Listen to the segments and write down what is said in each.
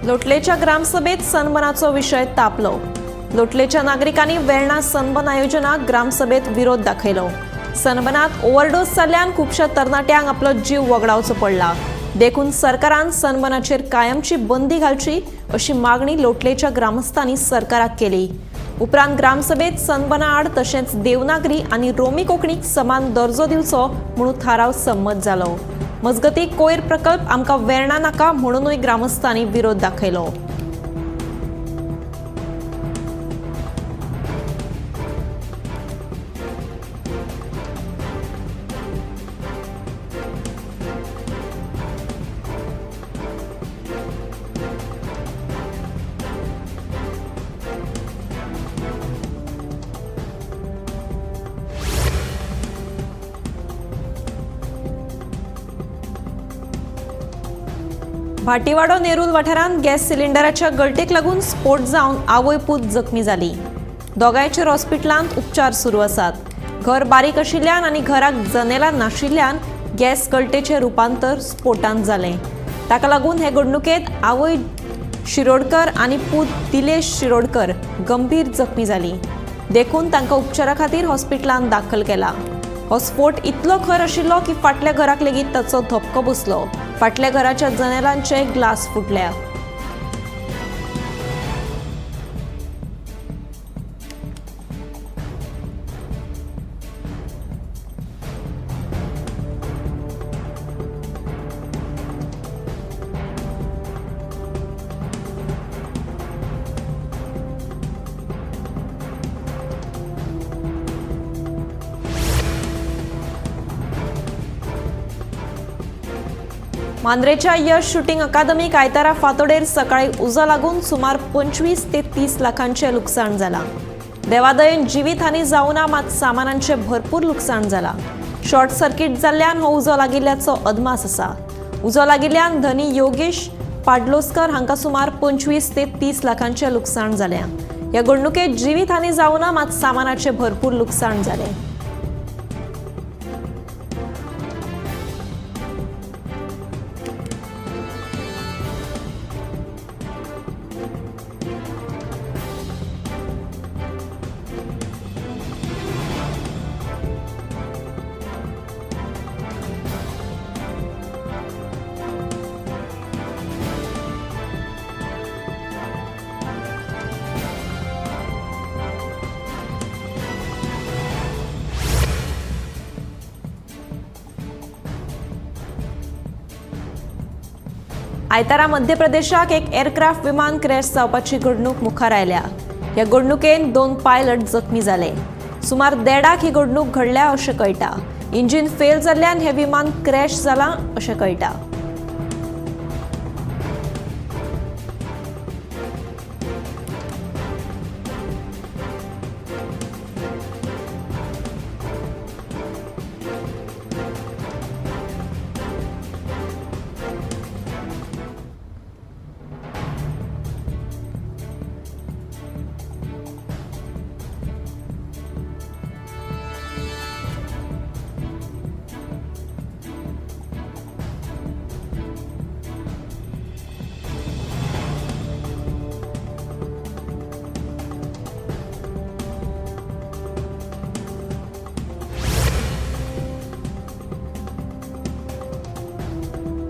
लोटलेच्या ग्रामसभेत सनबनाचो विषय तापलो. लोटलेच्या नागरिकांनी वेर्णा सनबन आयोजनाक ग्रामसभेत विरोध दाखयलो. सनबनात ओव्हरडोस जाल्ल्यान खुबशा तरणाट्यांक आपलो जीव वगडावचो पडला. देखून सरकारान सनबनाचेर कायमची बंदी घालची अशी मागणी लोटलेच्या ग्रामस्थांनी सरकाराक केली. उपरांत ग्रामसभेत सनबना आड तशेंच देवनागरी आनी रोमी कोंकणीक समान दर्जो दिवचो म्हणून थाराव संमत जालो. मजगतीं कोयर प्रकल्प आमकां वेर्णा नाका म्हणूनय ग्रामस्थांनी विरोध दाखयलो. भाटीवाडो नेरूल वाठारांत गॅस सिलिंडराच्या गळटेक लागून स्फोट जावन आवय पूत जखमी जाली. दोगांयचेर हॉस्पिटलांत उपचार सुरू आसात. घर बारीक आशिल्ल्यान आनी घराक जनेलां नाशिल्ल्यान गॅस गळटेचें रुपांतर स्फोटांत जालें. ताका लागून हे घडणुकेंत आवय शिरोडकर आनी पूत दिलेश शिरोडकर गंभीर जखमी जाली. देखून तांकां उपचारा खातीर हॉस्पिटलांत दाखल केला. हो स्फोट इतलो खर आशिल्लो की फाटल्या घराक लेगीत ताचो धपको बसलो. फाटल्या घराच्या जनेलांचे ग्लास फुटल्या. मांद्रेच्या यश शूटिंग अकादमीक आयतारा फांतोडेर सकाळी उजो लागून सुमार 25 ते 30 लाखांचे लुकसाण जाला. देवादयेन जिवीत हानी जावना मात सामानांचे भरपूर लुकसाण जाला. शॉर्ट सर्किट जाल्ल्यान हो उजो लागिल्ल्याचो अदमास आसा. उजो लागिल्ल्यान धनी योगेश पाडलोसकर हांकां सुमार 25 ते 30 लाखांचे लुकसाण जाल्या. ह्या घडणुकेत जिवीत हानी जावना मात सामानाचे भरपूर लुकसाण जालें. आयतारा मध्य प्रदेशाक एक एअरक्राफ्ट विमान क्रॅश जावपाची घडणूक मुखार आयल्या. ह्या घडणुकेन 2 पायलट जखमी जाले. सुमार 1:30 ही घडणूक घडल्या अशें कळटा. इंजिन फेल जाल्ल्यान हे विमान क्रॅश जालां अशें कळटा.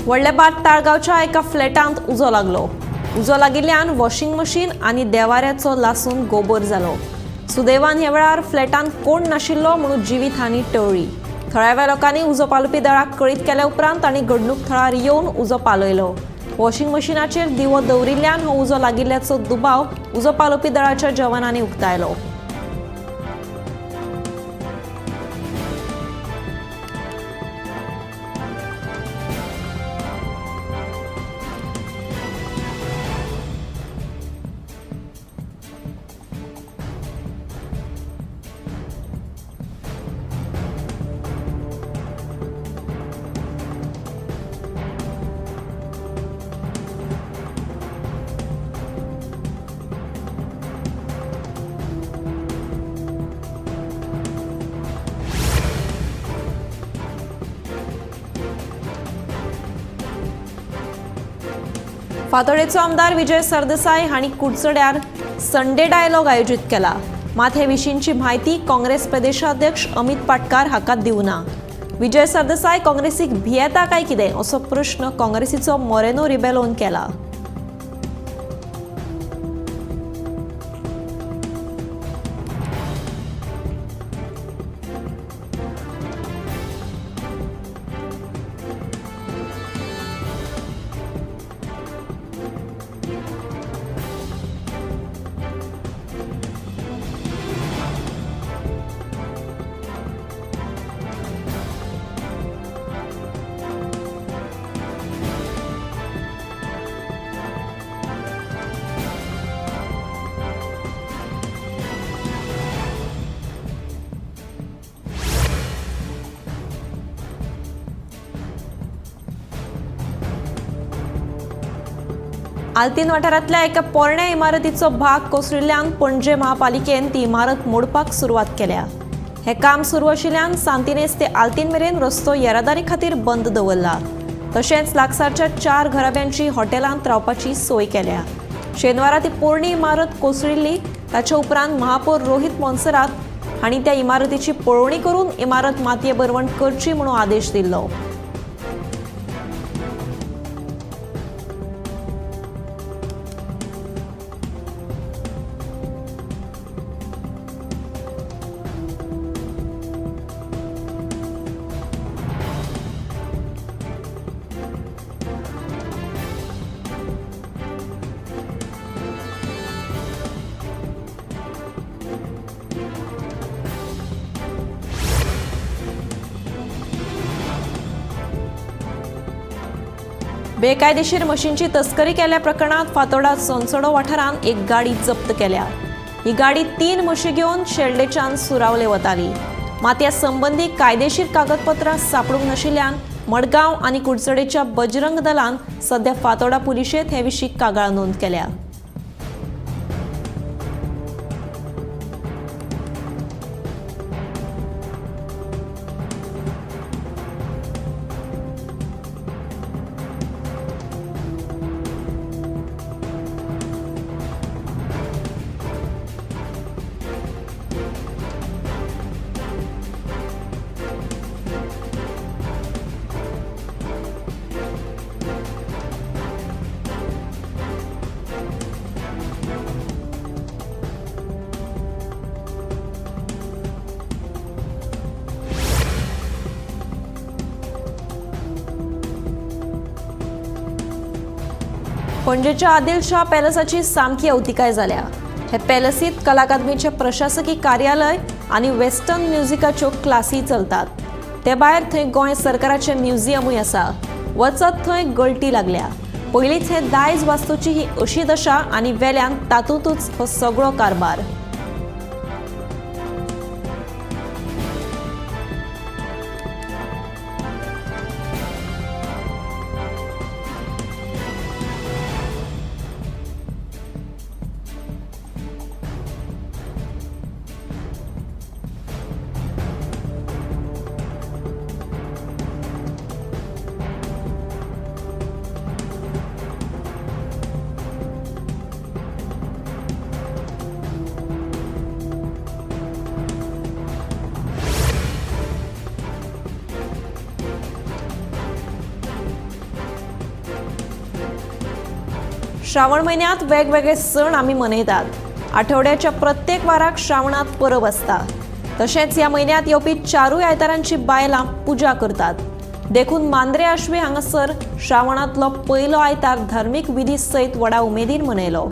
व्हडलेबाद ताळगावच्या एका फ्लॅटांत उजो लागलो. उजो लागिल्ल्यान वॉशिंग मशीन आनी देवाऱ्याचो लासून गोबर जालो. सुदैवान ह्या वेळार फ्लॅटांत कोण नाशिल्लो म्हणून जिवीत हानी टळ्ळी. थळाव्या लोकांनी उजो पालोवपी दळाक कळीत केल्या उपरांत तांणी घडणूक थळार येवन उजो पालयलो. वॉशिंग मशीनाचेर दिवो दवरिल्ल्यान हो उजो लागिल्ल्याचो दुबाव उजो पालोवपी दळाच्या जवानांनी उक्तायलो. फातोडेचो आमदार विजय सरदेसाय हांणी कुडचड्यार संडे डायलॉग आयोजित केला. मात हे विशींची म्हायती काँग्रेस प्रदेशाध्यक्ष अमित पाटकार हाका दिवना. विजय सरदेसाय काँग्रेसीक भियेता काय कितें असो प्रश्न काँग्रेसीचो मोरेनो रिबेलोन केला. आल्तीन वाठारांतल्या एका पोरण्या इमारतीचो भाग कोसळिल्ल्यान पणजे महापालिकेन ती इमारत मोडपाक सुरवात केल्या. हे काम सुरू आशिल्ल्यान सांतिनेज ते आल्तीन मेरेन रस्तो येरादारी खातीर बंद दवरला. तशेंच लागसारच्या 4 घराब्यांची हॉटेलांत रावपाची सोय केल्या. शेनवारा ती पोरणी इमारत कोसळिल्ली. ताचे उपरांत महापौर रोहित मोन्सेरात हांणी त्या इमारतीची पळोवणी करून इमारत मातये बरवंट करची म्हणून आदेश दिल्लो. बेकायदेशीर मशीनची तस्करी केल्या प्रकरणात फातोडा सोनसडो वाठारांत एक गाडी जप्त केल्या. ही गाडी 3 म्हशी घेवन शेल्डेच्यान सुरावले वताली. मात ह्या संबंधी कायदेशीर कागदपत्रां सापडूंक नाशिल्ल्यान मडगांव आनी कुडचडेच्या बजरंग दलान सध्या फातोडा पुलिशेंत हे विशीं कागाळ नोंद केल्या. पणजेच्या आदिलशाह पॅलेसाची सामकी अवतिकाय जाल्या. हे पॅलेसीत कला अकादमीचे प्रशासकी कार्यालय आणि वेस्टर्न म्युझिकाच्यो क्लासी चलतात. ते भायर थंय गोंय सरकाराचे म्युझियमूय आसा. वचत थंय गळटी लागल्या. पयलींच हे दायज वास्तूची ही अशी दशा आनी वेल्यान तातूंतूच हो सगळो कारबार. श्रावण महिन्यात वेगवेगळे सण आम्ही मनयतात. आठवड्याच्या प्रत्येक वाराक श्रावणात परब आसता. तशेंच ह्या महिन्यात येवपी 4 आयतारांची बायलां पुजा करतात. देखून मांद्रे आश्वे हांगासर श्रावणांतलो पयलो आयतार धार्मीक विधी सयत व्हडा उमेदीन मनयलो.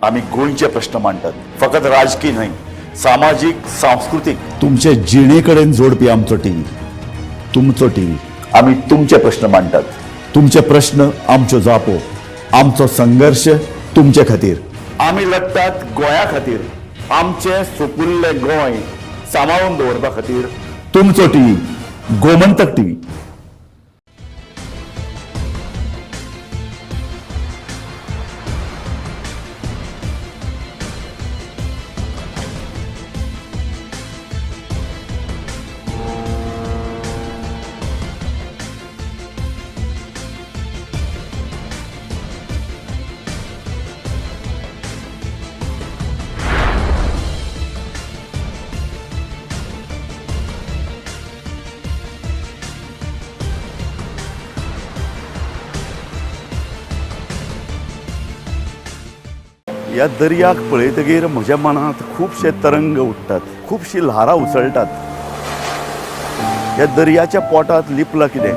आम्ही गोंयचे प्रश्न मांडटात, फकत राजकीय न्हय, सामाजीक सांस्कृतिक. तुमचे जिणेकडेन जोडपी आमचो टीव्ही, तुमचो टीव्ही. आम्ही तुमचे प्रश्न मांडटात. तुमचे प्रश्न आमच्यो जापो, आमचो संघर्ष तुमचे खातीर. आम्ही लढटात गोंया खातीर, आमचे सोपुल्ले गोंय सांबाळून दवरपा खातीर. तुमचो टीव्ही, गोमंतक टीव्ही. ह्या दर्याक पळयतकीर म्हज्या मनांत खुबशे तरंग उठटात, खुबशीं ल्हारां उसळटात. ह्या दर्याच्या पोटांत लिपलां कितें?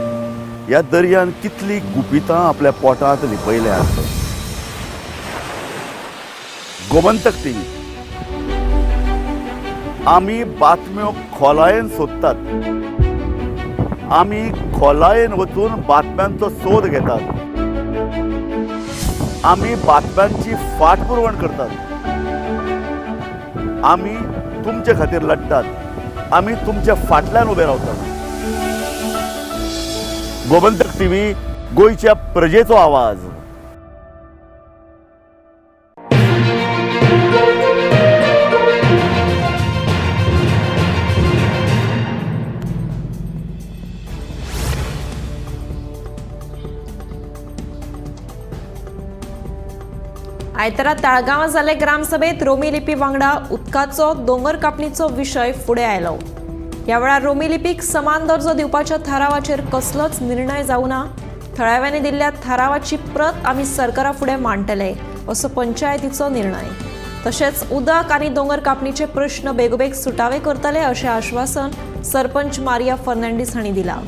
ह्या दर्यान कितलीं गुपितां आपल्या पोटांत लिपयल्यात. गोमंतक टीव्ही. आमी बातम्यो खोलायेन सोदतात, आमी खोलायेन वचून बातम्यांचो सोद घेतात, आमी बातम्यांची फाटपुरवण करतात, आमी तुमचे खातीर लढटात, आमी तुमच्या फाटल्यान उबे रावतात. गोमंतक टीव्ही, गोंयच्या प्रजेचो आवाज. आयतारा ताळगांवां जाल्ले ग्रामसभेत रोमी लिपी वांगडा उदकाचो दोंगर कापणीचो विशय फुडें आयलो. ह्या वेळार रोमी लिपीक समान दर्जो दिवपाच्या थारावाचेर कसलोच निर्णय जावं ना. थळाव्यांनी दिल्ल्या थारावाची प्रत आमी सरकारा फुडें मांडटले असो पंचायतीचो निर्णय. तशेंच उदक आनी दोंगर कापणीचे प्रश्न बेगोबेग सुटावे करतले अशें आश्वासन सरपंच मारिया फर्नांडीस हांणी दिलां.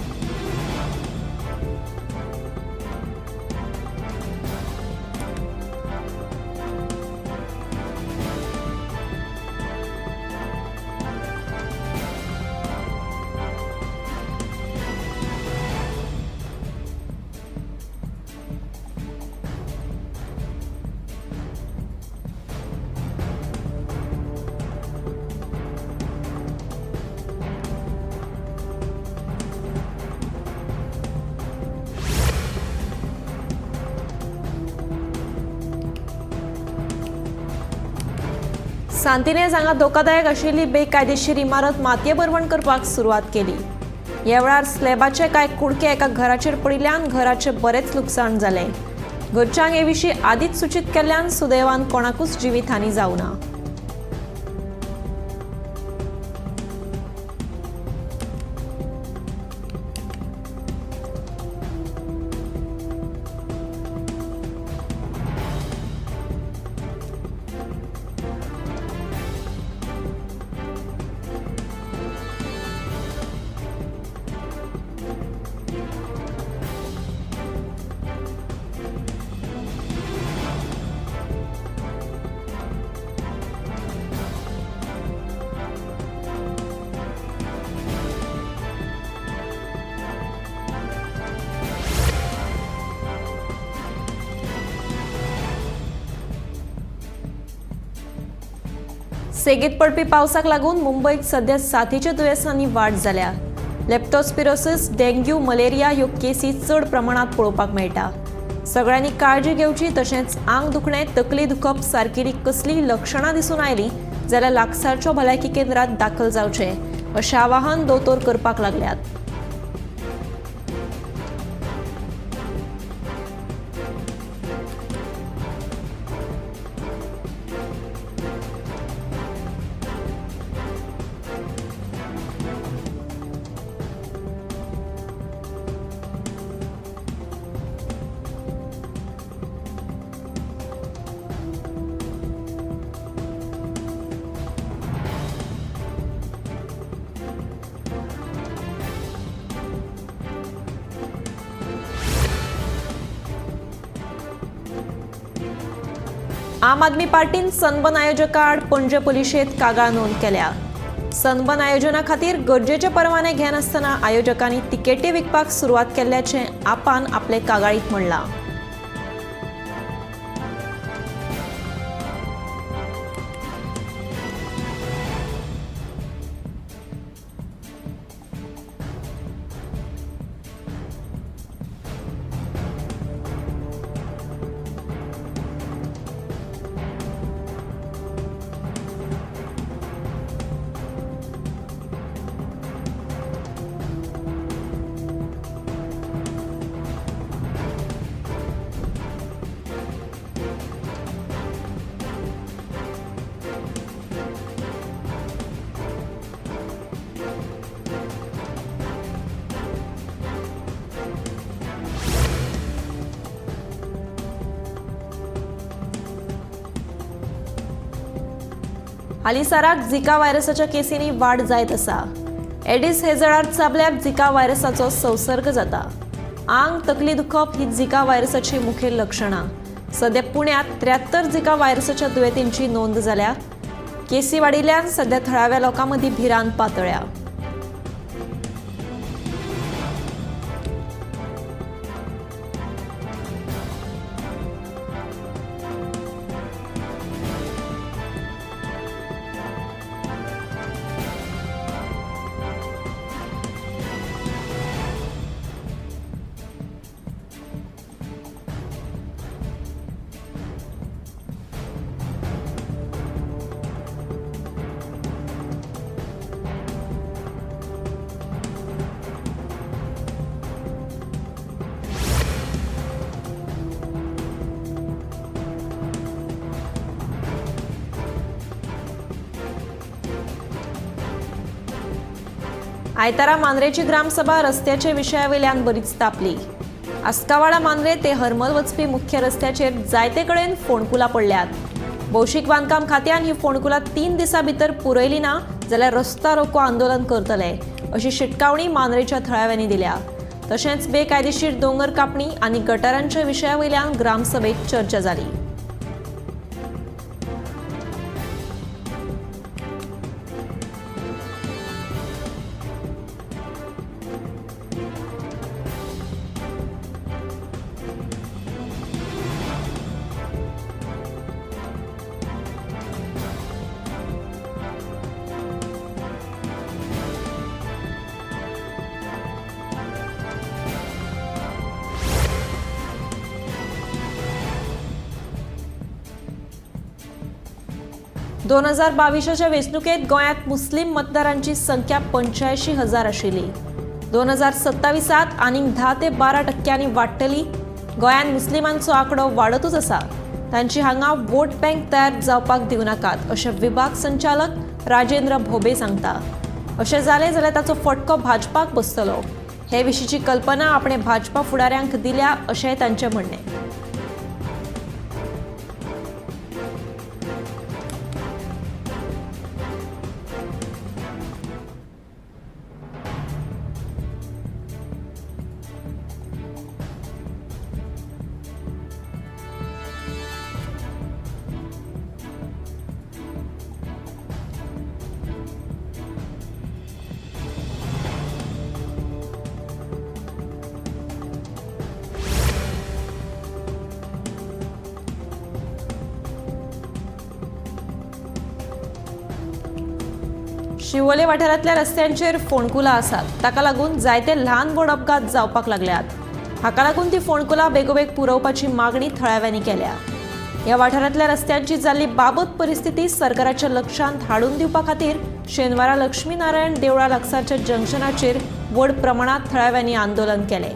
सांतिनेज हांगा धोकादायक आशिल्ली बेकायदेशीर इमारत मातये भरवण करपाक सुरवात केली. ह्या वेळार स्लॅबाचे कांय कुडके एका घराचेर पडिल्ल्यान घराचे बरेच लुकसाण जालें. घरच्यांक हे विशीं आदींच सूचित केल्ल्यान सुदैवान कोणाकूच जिवीतहानी जावं ना. सेगीत पडपी पावसाक लागून मुंबईत सध्या साथीच्या दुयेंसांनी वाड जाल्या. लेप्टोस्पिरोसिस, डेंग्यू, मलेरिया ह्यो केसी चड प्रमाणात पळोवपाक मेळटा. सगळ्यांनी काळजी घेवची. तशेंच आंग दुखणें, तकली दुखप सारकिली कसलीय लक्षणां दिसून आयलीं जाल्यार लागसारच्या भलायकी केंद्रात दाखल जावचें अशें आवाहन दोतोर करपाक लागल्यात. आम आदमी पार्टीन सनबर्न आयोजका आड पणजे पोलिशेंत कागाळ नोंद केल्या. सनबर्न आयोजना खातीर गरजेचे परवाने घेनासतना आयोजकांनी तिकेटी विकपाक सुरवात केल्ल्याचें आपान आपले कागाळीत म्हणलां. हालींसराक झिका व्हायरसाच्या केसींनी वाड जायत आसा. एडिस हे जळार चाबल्यार झिका व्हायरसाचो संसर्ग जाता. आंग तकली दुखप ही झिका व्हायरसाची मुखेल लक्षणां. सध्या पुण्यात 73 झिका व्हायरसाच्या दुयेंतींची नोंद जाल्या. केसी वाडिल्ल्यान सध्या थळाव्या लोकां मदीं भिरांत पातळ्या. आयतारा मांद्रेची ग्रामसभा रस्त्याचे विशयावयल्यान बरीच तापली. आस्कावाडा मांद्रे ते हरमल वचपी मुख्य रस्त्याचेर जायते कडेन फोंडकुलां पडल्यात. भौशीक बांदकाम खात्यान ही फोंडकुलां 3 दिसां भितर पुरयली ना जाल्यार रस्ता रोको आंदोलन करतले अशी शिटकावणी मांद्रेच्या थळाव्यांनी दिल्या. तशेंच बेकायदेशीर दोंगर कापणी आनी गटारांच्या विशयावयल्यान ग्रामसभेत चर्चा जाली. दोन 2022च्या वेंचणुकेत गोंयांत मुस्लीम मतदारांची संख्या 85,000 आशिल्ली. 2027त आनीक 10 ते 12% वाडटली. गोंयांत मुस्लिमांचो आंकडो वाडतूच आसा. तांची हांगा वोट बँक तयार जावपाक दिवनाकात अशें विभाग संचालक राजेंद्र भोबे सांगता. अशें जालें जाल्यार ताचो फटको भाजपाक बसतलो. हे विशींची कल्पना आपणे भाजपा फुडाऱ्यांक दिल्या अशेंय तांचें म्हणणें. शिवोले वाठारांतल्या रस्त्यांचेर फोंडकुलां आसात. ताका लागून जायते ल्हान व्हड अपघात जावपाक लागल्यात. हाका लागून ती फोंडकुलां बेगोबेग पुरवपाची मागणी थळाव्यांनी केल्या. ह्या वाठारांतल्या रस्त्यांची जाल्ली बाबत परिस्थिती सरकाराच्या लक्षांत हाडून दिवपा खातीर शेनवारा लक्ष्मी नारायण देवळा लागसारच्या जंक्शनाचेर व्हड प्रमाणांत थळाव्यांनी आंदोलन केलें.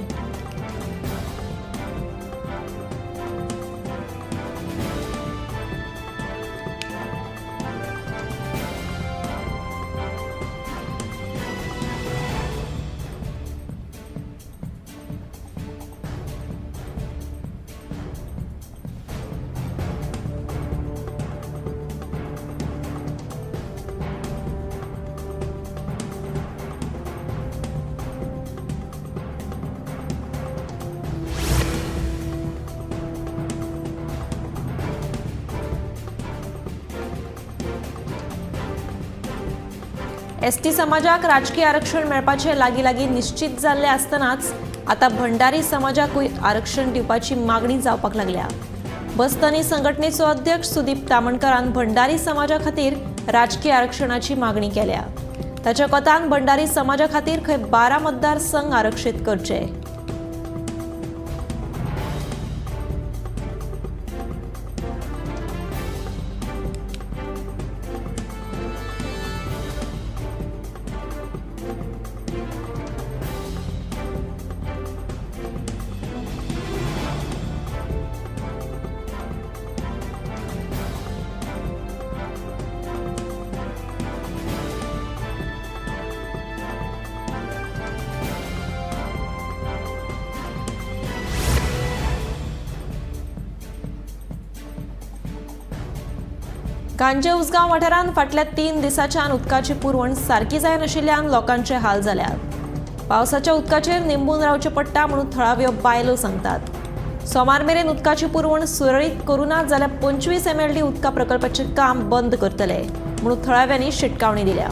एसटी समाजाक राजकीय आरक्षण मेळपाचे लागीं निश्चित जाल्ले आसतनाच आता भंडारी समाजाकूय आरक्षण दिवपाची मागणी जावपाक लागल्या। बस्तनी संघटनेचो अध्यक्ष सुदीप तामणकरान भंडारी समाजा खातीर राजकीय आरक्षणाची मागणी केल्या। ताच्या कोतान भंडारी समाजा खातीर खंय 12 मतदारसंघ आरक्षीत करचे। गांजे उसगांव वाठारांत फाटल्या 3 दिसांच्यान उदकाची पुरवण सारकी जाय नाशिल्ल्यान लोकांचे हाल जाल्यात। पावसाच्या उदकाचेर निंबून रावचें पडटा म्हणून थळाव्यो बायलो सांगतात। सोमार मेरेन उदकाची पुरवण सुरळीत करूं ना जाल्यार 25 MLD उदका प्रकल्पाचें काम बंद करतले म्हणून थळाव्यांनी शिटकावणी दिल्या।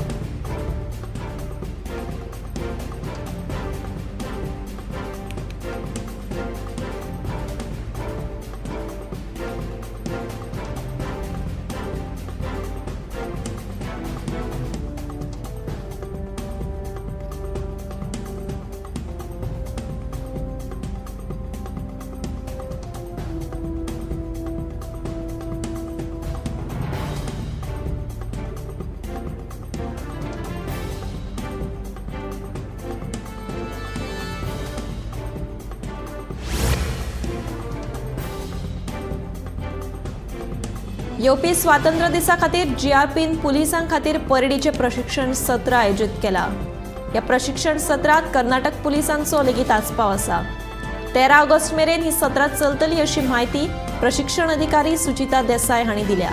येवपी स्वातंत्र्य दिसा खातीर GRPन पुलिसां खातीर परेडीचे प्रशिक्षण सत्र आयोजीत केला। या प्रशिक्षण सत्रात कर्नाटक पुलिसांचो लेगीत आस्पाव आसा। 13 ऑगस्ट मेरेन ही सत्रां चलतली अशी माहिती प्रशिक्षण अधिकारी सुचिता देसाय हांणी दिल्या।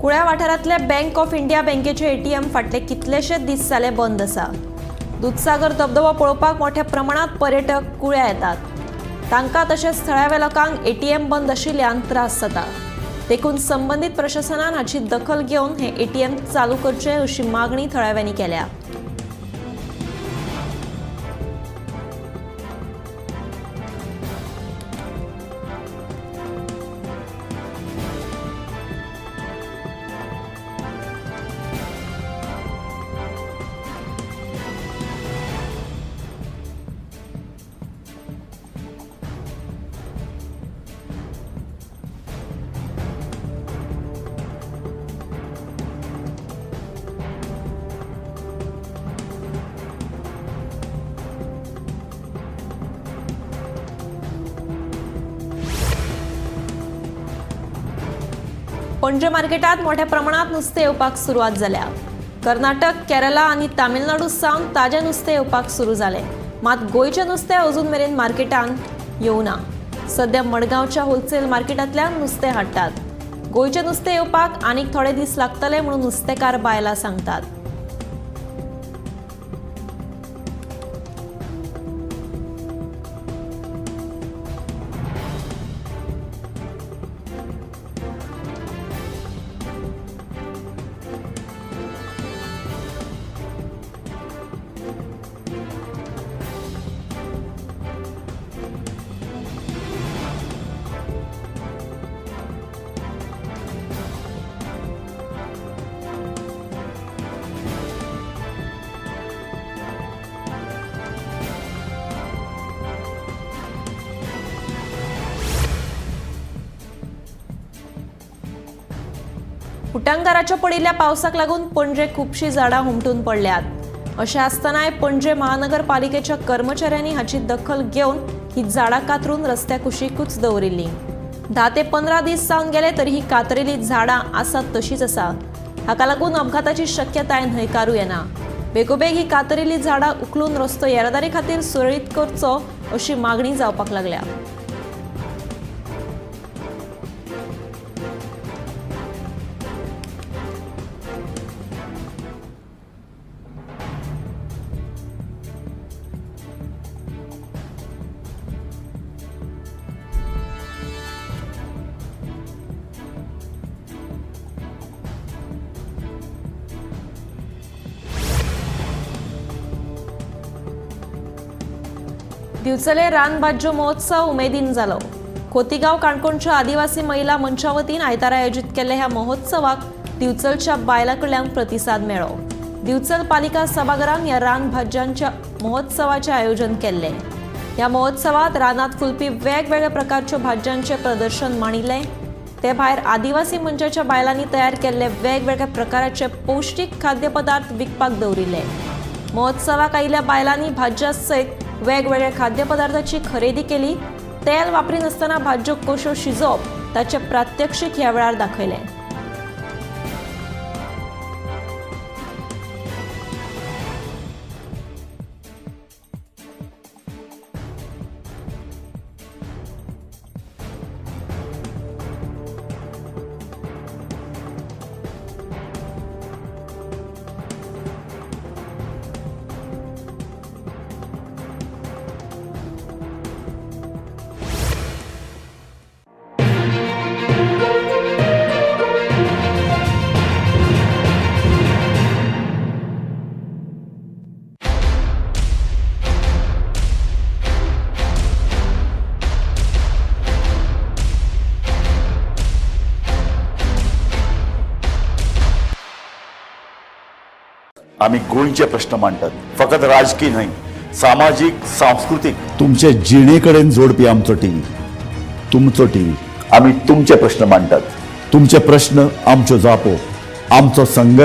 कुळ्या वाठारांतले बँक ऑफ इंडिया बँकेचे ATM फाटले कितलेशेच दीस जाले बंद आसा। दूधसागर धबधबो पळोवपाक मोठ्या प्रमाणात पर्यटक कुळ्या येतात। तांकां तशेंच थळाव्या लोकांक ATM बंद आशिल्ल्यान त्रास जाता। देखून संबंधीत प्रशासनान हाची दखल घेवन हे ATM चालू करचे अशी मागणी थळाव्यांनी केल्या। पणजे मार्केटात मोठ्या प्रमाणात नुस्तें येवपाक सुरवात जाल्या। कर्नाटक, केरला आणि तामिळनाडू सावन ताजें नुस्तें येवपाक सुरू जालें, मात गोंयचें नुस्तें अजून मेरेन मार्केटांत येवना। सध्या मडगांवच्या होलसेल मार्केटांतल्यान नुस्तें हाडटात। गोंयचें नुस्तें येवपाक आनीक थोडे दीस लागतले म्हणून नुस्तेकार बायलां सांगतात। उटंगाराच्या पडिल्ल्या पावसाक लागून पणजे खुबशीं झाडां हुमटून पडल्यात। अशें आसतनाय पणजे महानगरपालिकेच्या कर्मचाऱ्यांनी हाची दखल घेवन ही झाडां कातरून रस्त्या कुशीकूच दवरिल्ली. 10 ते 15 दीस जावन गेले तरी ही कातरिल्ली झाडां आसात तशीच आसा. हाका लागून अपघाताची शक्यताय न्हयकारूं येना. बेगोबेग ही कातरिल्ली झाडां उखलून रस्तो येरादारी खातीर सुरळीत करचो अशी मागणी जावपाक लागल्या. दिवचले रानभाज्यो महोत्सव उमेदीन जालो. खोतीगांव काणकोणच्या आदिवासी महिला मंचा वतीन आयतारा आयोजीत केल्ल्या ह्या महोत्सवाक दिवचलच्या बायलां कडल्यान प्रतिसाद मेळ्ळो. दिवचल पालिका सभाघरान ह्या रानभाज्यांच्या महोत्सवाचे आयोजन केल्ले. ह्या महोत्सवात रानात फुलपी वेगवेगळ्या प्रकारच्या भाज्यांचे प्रदर्शन मांडिल्ले. ते भायर आदिवासी मंचाच्या बायलांनी तयार केल्ले वेगवेगळ्या प्रकाराचे पौष्टिक खाद्यपदार्थ विकपाक दवरिल्ले. महोत्सवाक आयिल्ल्या बायलांनी भाज्या सयत वेगवेगळ्या खाद्यपदार्थाची खरेदी केली. तेल वापरिनासतना भाज्यो कश्यो शिजोवप ताचे प्रात्यक्षिक ह्या वेळार दाखयले. आम्ही गोंयचे प्रश्न मांडटात. फकत राजकीय न्हय, सामाजीक, सांस्कृतिक. तुमचे जिणेकडेन जोडपी आमचो टीव्ही, तुमचो टीव्ही. आम्ही तुमचे प्रश्न मांडटात. तुमचे प्रश्न आमच्यो जापो, आमचो संघर्श